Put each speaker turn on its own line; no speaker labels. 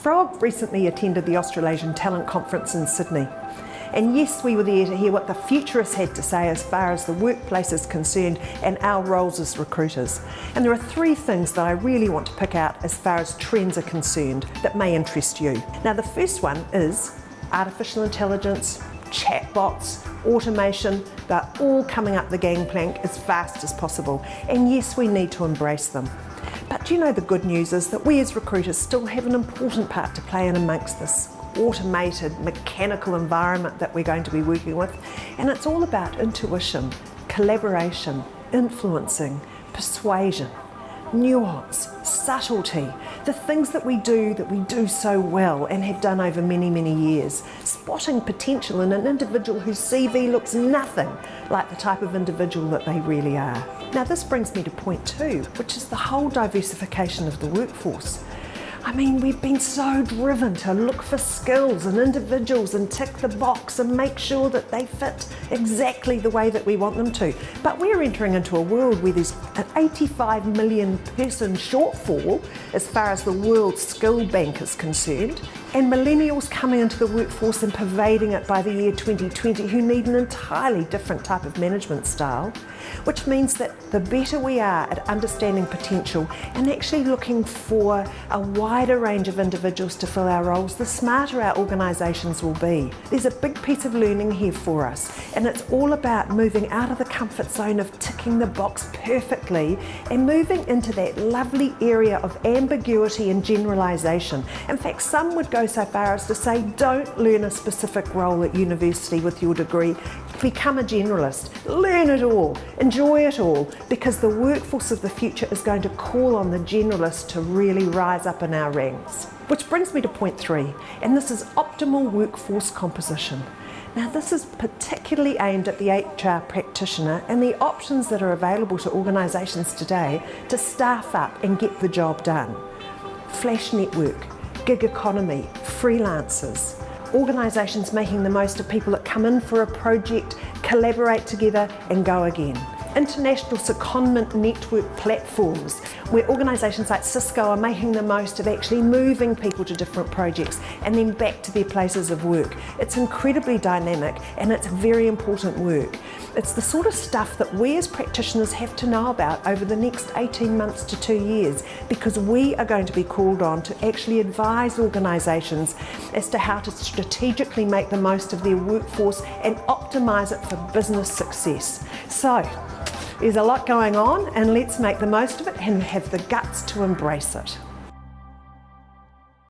Frog recently attended the Australasian Talent Conference in Sydney. And yes, we were there to hear what the futurists had to say as far as the workplace is concerned and our roles as recruiters. And there are three things that I really want to pick out as far as trends are concerned that may interest you. Now, the first one is artificial intelligence, chatbots, automation. They're all coming up the gangplank as fast as possible. And yes, we need to embrace them. But do you know the good news is that we as recruiters still have an important part to play in amongst this automated, mechanical environment that we're going to be working with. And it's all about intuition, collaboration, influencing, persuasion, nuance, subtlety, the things that we do so well and have done over many, many years. Spotting potential in an individual whose CV looks nothing like the type of individual that they really are. Now this brings me to point two, which is the whole diversification of the workforce. I mean, we've been so driven to look for skills and individuals and tick the box and make sure that they fit exactly the way that we want them to. But we're entering into a world where there's an 85 million person shortfall as far as the world's skill bank is concerned, and millennials coming into the workforce and pervading it by the year 2020 who need an entirely different type of management style, which means that the better we are at understanding potential and actually looking for a wider range of individuals to fill our roles, the smarter our organisations will be. There's a big piece of learning here for us, and it's all about moving out of the comfort zone of ticking the box perfectly and moving into that lovely area of ambiguity and generalisation. In fact, some would go so far as to say, don't learn a specific role at university with your degree. Become a generalist. Learn it all. Enjoy it all, because the workforce of the future is going to call on the generalist to really rise up in our ranks. Which brings me to point three, and this is optimal workforce composition. Now this is particularly aimed at the HR practitioner and the options that are available to organisations today to staff up and get the job done. Flash network, gig economy, freelancers, organisations making the most of people that come in for a project, collaborate together and go again. International secondment network platforms where organisations like Cisco are making the most of actually moving people to different projects and then back to their places of work. It's incredibly dynamic and it's very important work. It's the sort of stuff that we as practitioners have to know about over the next 18 months to 2 years, because we are going to be called on to actually advise organisations as to how to strategically make the most of their workforce and optimise it for business success. So, there's a lot going on, and let's make the most of it and have the guts to embrace it.